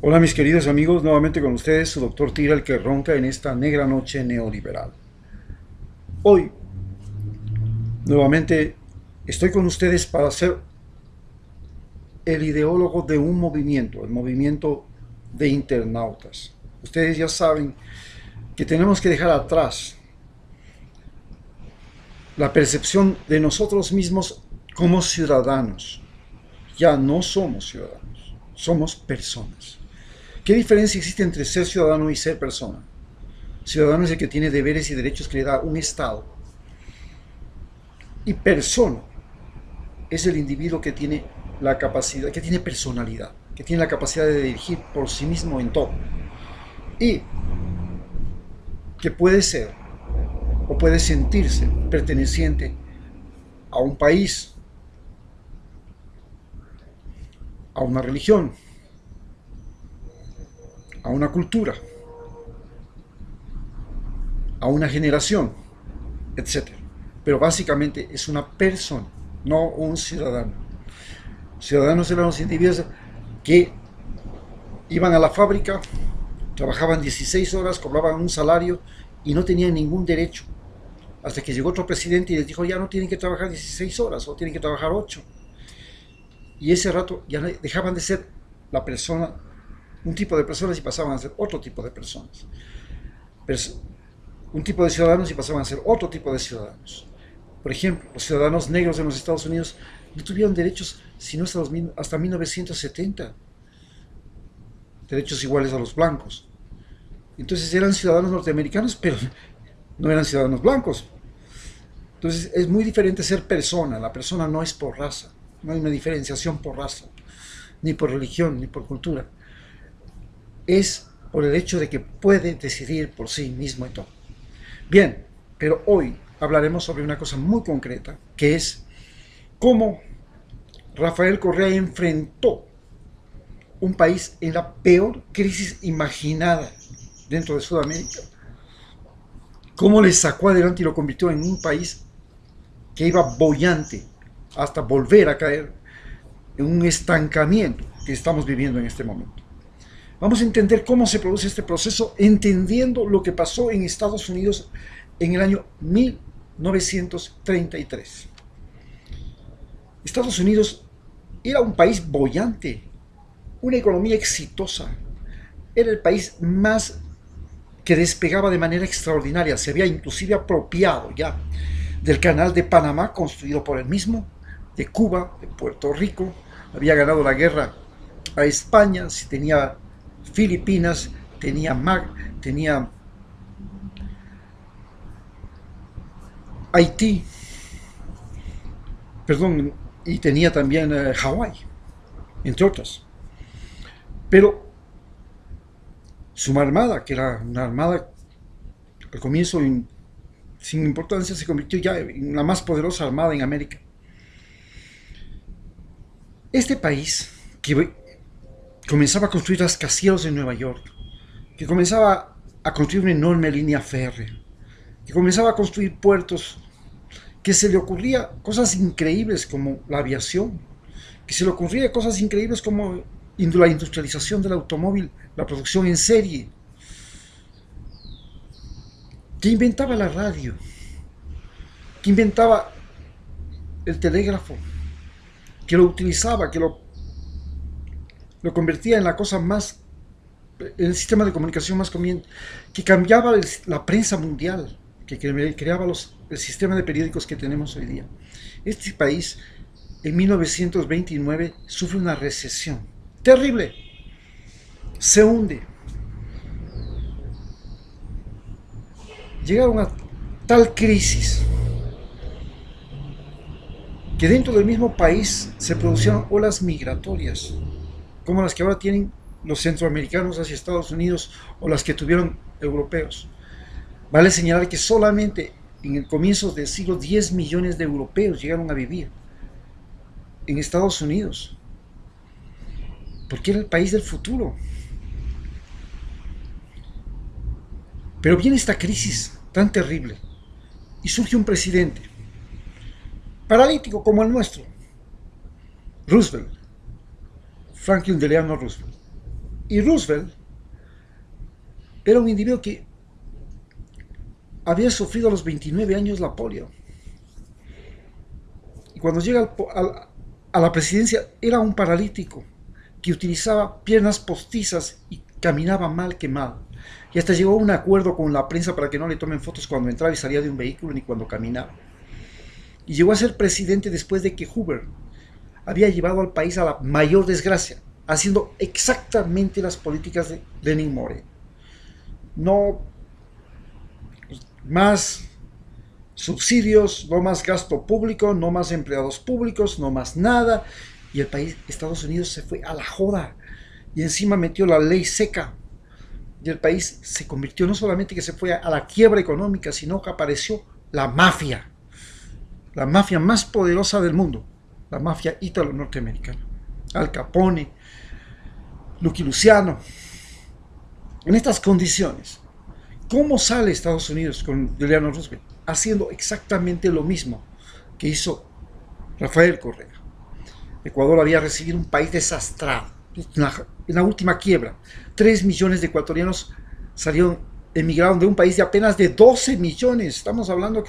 Hola mis queridos amigos, nuevamente con ustedes su doctor Tira, el que ronca en esta negra noche neoliberal. Hoy, nuevamente, estoy con ustedes para ser el ideólogo de un movimiento, el movimiento de internautas. Ustedes ya saben que tenemos que dejar atrás la percepción de nosotros mismos como ciudadanos. Ya no somos ciudadanos, somos personas. ¿Qué diferencia existe entre ser ciudadano y ser persona? Ciudadano es el que tiene deberes y derechos que le da un Estado. Y persona es el individuo que tiene la capacidad, que tiene personalidad, que tiene la capacidad de dirigir por sí mismo en todo. Y que puede ser o puede sentirse perteneciente a un país, a una religión, a una cultura, a una generación, etc. Pero básicamente es una persona, no un ciudadano. Ciudadanos eran los individuos que iban a la fábrica, trabajaban 16 horas, cobraban un salario y no tenían ningún derecho. Hasta que llegó otro presidente y les dijo, ya no tienen que trabajar 16 horas, o tienen que trabajar 8. Y ese rato ya dejaban de ser la persona, un tipo de personas, y pasaban a ser otro tipo de personas. Un tipo de ciudadanos y pasaban a ser otro tipo de ciudadanos. Por ejemplo, los ciudadanos negros en los Estados Unidos no tuvieron derechos sino hasta 1970. Derechos iguales a los blancos. Entonces eran ciudadanos norteamericanos, pero no eran ciudadanos blancos. Entonces es muy diferente ser persona. La persona no es por raza. No hay una diferenciación por raza, ni por religión, ni por cultura. Es por el hecho de que puede decidir por sí mismo y todo. Bien, pero hoy hablaremos sobre una cosa muy concreta, que es cómo Rafael Correa enfrentó un país en la peor crisis imaginada dentro de Sudamérica. Cómo le sacó adelante y lo convirtió en un país que iba boyante hasta volver a caer en un estancamiento que estamos viviendo en este momento. Vamos a entender cómo se produce este proceso, entendiendo lo que pasó en Estados Unidos en el año 1933. Estados Unidos era un país boyante, una economía exitosa. Era el país más que despegaba de manera extraordinaria. Se había inclusive apropiado ya del canal de Panamá, construido por él mismo, de Cuba, de Puerto Rico. Había ganado la guerra a España, tenía Filipinas, tenía Haití, perdón, y tenía también Hawái, entre otras. Pero su armada, que era una armada al comienzo sin importancia, se convirtió ya en la más poderosa armada en América. Este país, que comenzaba a construir rascacielos en Nueva York, que comenzaba a construir una enorme línea férrea, que comenzaba a construir puertos, que se le ocurría cosas increíbles como la aviación, que se le ocurría cosas increíbles como la industrialización del automóvil, la producción en serie, que inventaba la radio, que inventaba el telégrafo, que lo utilizaba, que lo convertía en la cosa más, en el sistema de comunicación más conveniente, que cambiaba la prensa mundial, que creaba el sistema de periódicos que tenemos hoy día. Este país, en 1929, sufre una recesión terrible, se hunde. Llegaron a tal crisis que dentro del mismo país se producieron olas migratorias, como las que ahora tienen los centroamericanos hacia Estados Unidos o las que tuvieron europeos. Vale señalar que solamente en el comienzo del siglo 10 millones de europeos llegaron a vivir en Estados Unidos, porque era el país del futuro. Pero viene esta crisis tan terrible y surge un presidente paralítico como el nuestro, Roosevelt, Franklin Delano Roosevelt. Y Roosevelt era un individuo que había sufrido a los 29 años la polio. Y cuando llega a la presidencia era un paralítico que utilizaba piernas postizas y caminaba mal que mal. Y hasta llegó a un acuerdo con la prensa para que no le tomen fotos cuando entraba y salía de un vehículo ni cuando caminaba. Y llegó a ser presidente después de que Hoover había llevado al país a la mayor desgracia, haciendo exactamente las políticas de Lenin Moreno. No más subsidios, no más gasto público, no más empleados públicos, no más nada. Y el país, Estados Unidos, se fue a la joda. Y encima metió la ley seca. Y el país se convirtió no solamente que se fue a la quiebra económica, sino que apareció la mafia más poderosa del mundo, la mafia ítalo-norteamericana. Al Capone, Lucky Luciano. En estas condiciones, ¿cómo sale Estados Unidos con Eleanor Roosevelt? Haciendo exactamente lo mismo que hizo Rafael Correa. Ecuador había recibido un país desastrado, en la última quiebra. 3 millones de ecuatorianos emigraron de un país de apenas de 12 millones. Estamos hablando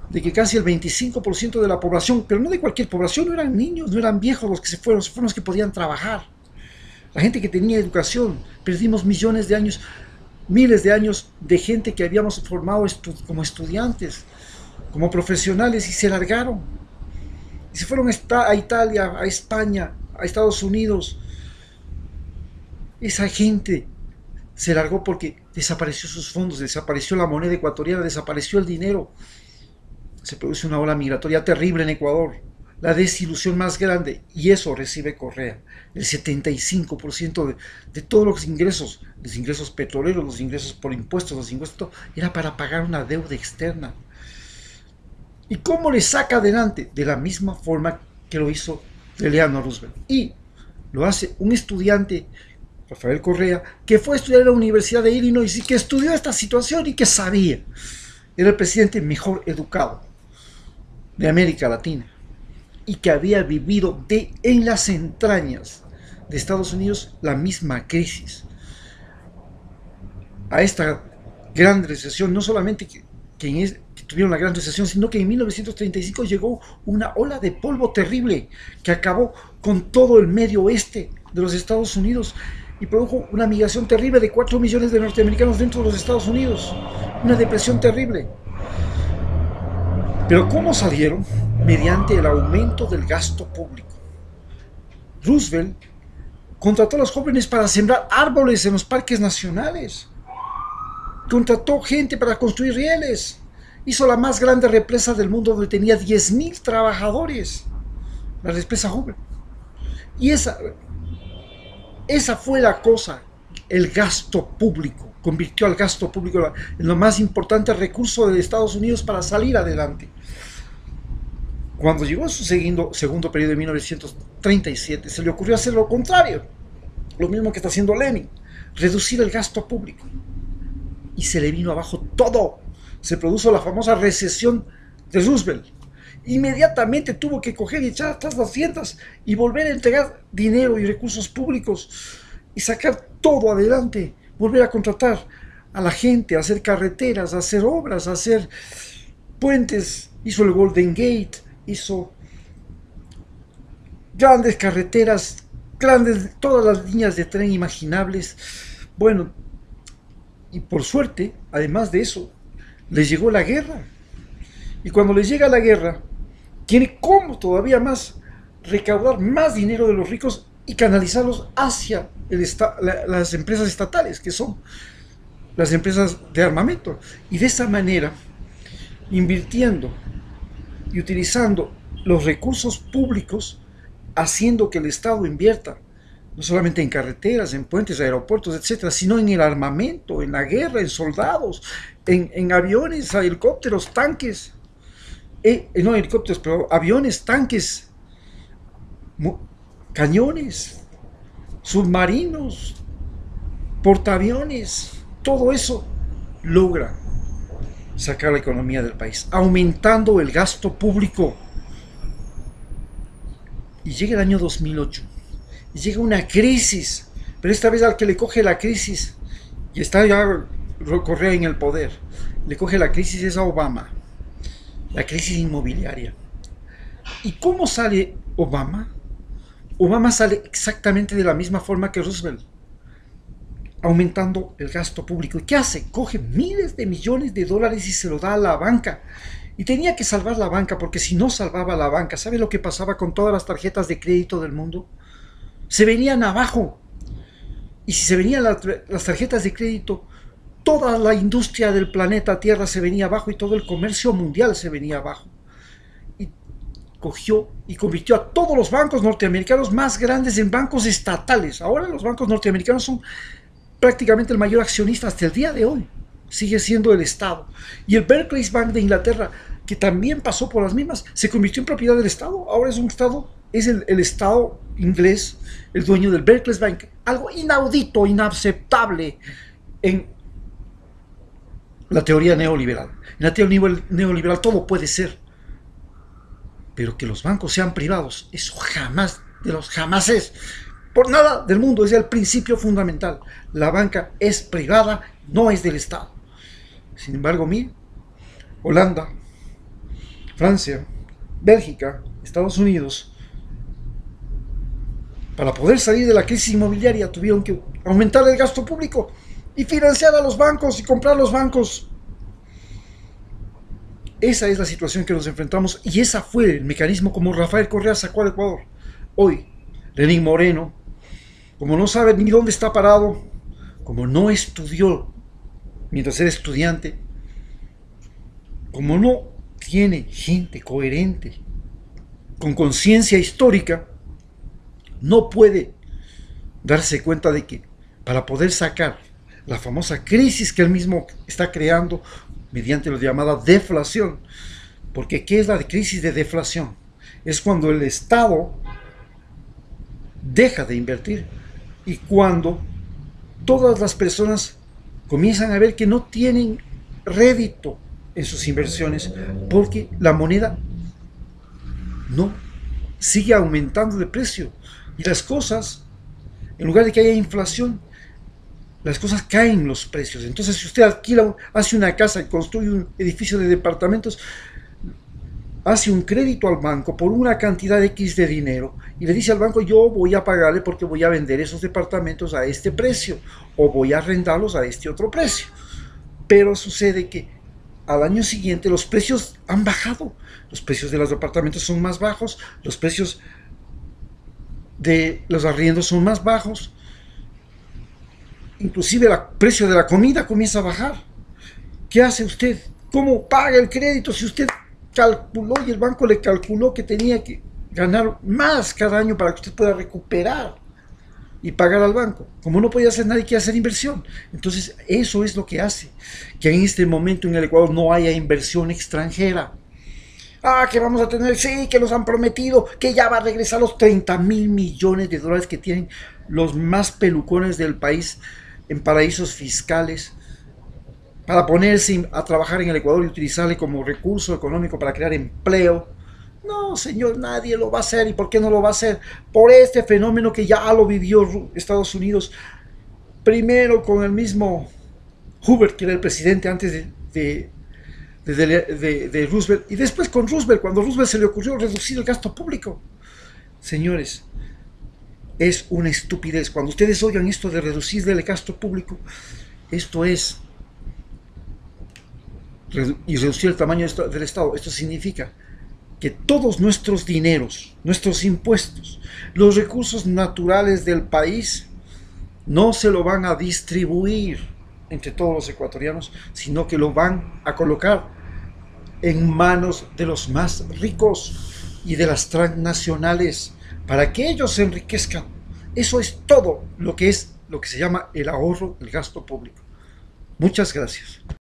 de que casi el 25% de la población, pero no de cualquier población, no eran niños, no eran viejos los que se fueron los que podían trabajar. La gente que tenía educación. Perdimos millones de años, miles de años de gente que habíamos formado como estudiantes, como profesionales, y se largaron. Y se fueron a Italia, a España, a Estados Unidos. Esa gente se largó porque desapareció sus fondos, desapareció la moneda ecuatoriana, desapareció el dinero. Se produce una ola migratoria terrible en Ecuador, la desilusión más grande, y eso recibe Correa. El 75% de todos los ingresos petroleros, los ingresos por impuestos, los impuestos, era para pagar una deuda externa. ¿Y cómo le saca adelante? De la misma forma que lo hizo Eleanor Roosevelt. Y lo hace un estudiante, Rafael Correa, que fue a estudiar en la Universidad de Illinois y que estudió esta situación y que sabía. Era el presidente mejor educado de América Latina y que había vivido en las entrañas de Estados Unidos la misma crisis. A esta gran recesión, no solamente que tuvieron la gran recesión, sino que en 1935 llegó una ola de polvo terrible que acabó con todo el medio oeste de los Estados Unidos y produjo una migración terrible de 4 millones de norteamericanos dentro de los Estados Unidos, una depresión terrible. Pero ¿cómo salieron? Mediante el aumento del gasto público. Roosevelt contrató a los jóvenes para sembrar árboles en los parques nacionales. Contrató gente para construir rieles. Hizo la más grande represa del mundo donde tenía 10,000 trabajadores. La represa Hoover. Y esa fue la cosa, el gasto público. Convirtió al gasto público en lo más importante recurso de Estados Unidos para salir adelante. Cuando llegó a su segundo periodo de 1937, se le ocurrió hacer lo contrario, lo mismo que está haciendo Lenin, reducir el gasto público. Y se le vino abajo todo. Se produjo la famosa recesión de Roosevelt. Inmediatamente tuvo que coger y echar atrás las tiendas y volver a entregar dinero y recursos públicos y sacar todo adelante, volver a contratar a la gente, a hacer carreteras, a hacer obras, a hacer puentes. Hizo el Golden Gate, hizo grandes carreteras, todas las líneas de tren imaginables. Bueno, y por suerte, además de eso, les llegó la guerra. Y cuando les llega la guerra, tiene como todavía más recaudar más dinero de los ricos y canalizarlos hacia las empresas estatales, que son las empresas de armamento. Y de esa manera, invirtiendo y utilizando los recursos públicos, haciendo que el Estado invierta no solamente en carreteras, en puentes, aeropuertos, etcétera, sino en el armamento, en la guerra, en soldados, en aviones, helicópteros, tanques, no helicópteros, pero aviones, tanques, cañones, submarinos, portaaviones. Todo eso logra sacar la economía del país, aumentando el gasto público. Y llega el año 2008, y llega una crisis Pero esta vez al que le coge la crisis, y está ya Correa en el poder, le coge la crisis es a Obama, la crisis inmobiliaria. ¿Y cómo sale Obama? Obama sale exactamente de la misma forma que Roosevelt, aumentando el gasto público. ¿Y qué hace? Coge miles de millones de dólares y se lo da a la banca. Y tenía que salvar la banca, porque si no salvaba la banca, ¿sabe lo que pasaba con todas las tarjetas de crédito del mundo? Se venían abajo. Y si se venían las tarjetas de crédito, toda la industria del planeta Tierra se venía abajo y todo el comercio mundial se venía abajo. Y cogió y convirtió a todos los bancos norteamericanos más grandes en bancos estatales. Ahora los bancos norteamericanos son prácticamente el mayor accionista hasta el día de hoy. Sigue siendo el Estado. Y el Barclays Bank de Inglaterra, que también pasó por las mismas, se convirtió en propiedad del Estado. Ahora es un Estado, es el Estado inglés el dueño del Barclays Bank. Algo inaudito, inaceptable en la teoría neoliberal. En la teoría neoliberal todo puede ser. Pero que los bancos sean privados, eso jamás, de los jamases. Por nada del mundo, es el principio fundamental. La banca es privada, no es del Estado. Sin embargo, mire, Holanda, Francia, Bélgica, Estados Unidos, para poder salir de la crisis inmobiliaria tuvieron que aumentar el gasto público y financiar a los bancos y comprar los bancos. Esa es la situación que nos enfrentamos y ese fue el mecanismo como Rafael Correa sacó al Ecuador. Hoy, Lenín Moreno, como no sabe ni dónde está parado, como no estudió mientras era estudiante, como no tiene gente coherente, con conciencia histórica, no puede darse cuenta de que para poder sacar la famosa crisis que él mismo está creando mediante la llamada deflación, porque ¿qué es la crisis de deflación? Es cuando el Estado deja de invertir y cuando todas las personas comienzan a ver que no tienen rédito en sus inversiones porque la moneda no sigue aumentando de precio y las cosas, en lugar de que haya inflación, las cosas caen los precios. Entonces, si usted alquila, hace una casa y construye un edificio de departamentos, hace un crédito al banco por una cantidad X de dinero y le dice al banco, yo voy a pagarle porque voy a vender esos departamentos a este precio o voy a arrendarlos a este otro precio. Pero sucede que al año siguiente los precios han bajado, los precios de los departamentos son más bajos, los precios de los arriendos son más bajos, inclusive el precio de la comida comienza a bajar. ¿Qué hace usted? ¿Cómo paga el crédito si usted calculó y el banco le calculó que tenía que ganar más cada año para que usted pueda recuperar y pagar al banco? Como no podía hacer nadie, quiere hacer inversión. Entonces eso es lo que hace que en este momento en el Ecuador no haya inversión extranjera. Que vamos a tener, sí, que nos han prometido que ya va a regresar los 30.000 millones de dólares que tienen los más pelucones del país en paraísos fiscales para ponerse a trabajar en el Ecuador y utilizarle como recurso económico para crear empleo. No, señor, nadie lo va a hacer. ¿Y por qué no lo va a hacer? Por este fenómeno que ya lo vivió Estados Unidos, primero con el mismo Hoover, que era el presidente antes de Roosevelt, y después con Roosevelt, cuando a Roosevelt se le ocurrió reducir el gasto público. Señores, es una estupidez. Cuando ustedes oigan esto de reducir el gasto público, esto es y reducir el tamaño del Estado. Esto significa que todos nuestros dineros, nuestros impuestos, los recursos naturales del país no se lo van a distribuir entre todos los ecuatorianos, sino que lo van a colocar en manos de los más ricos y de las transnacionales para que ellos se enriquezcan. Eso es todo lo que se llama el ahorro del gasto público. Muchas gracias.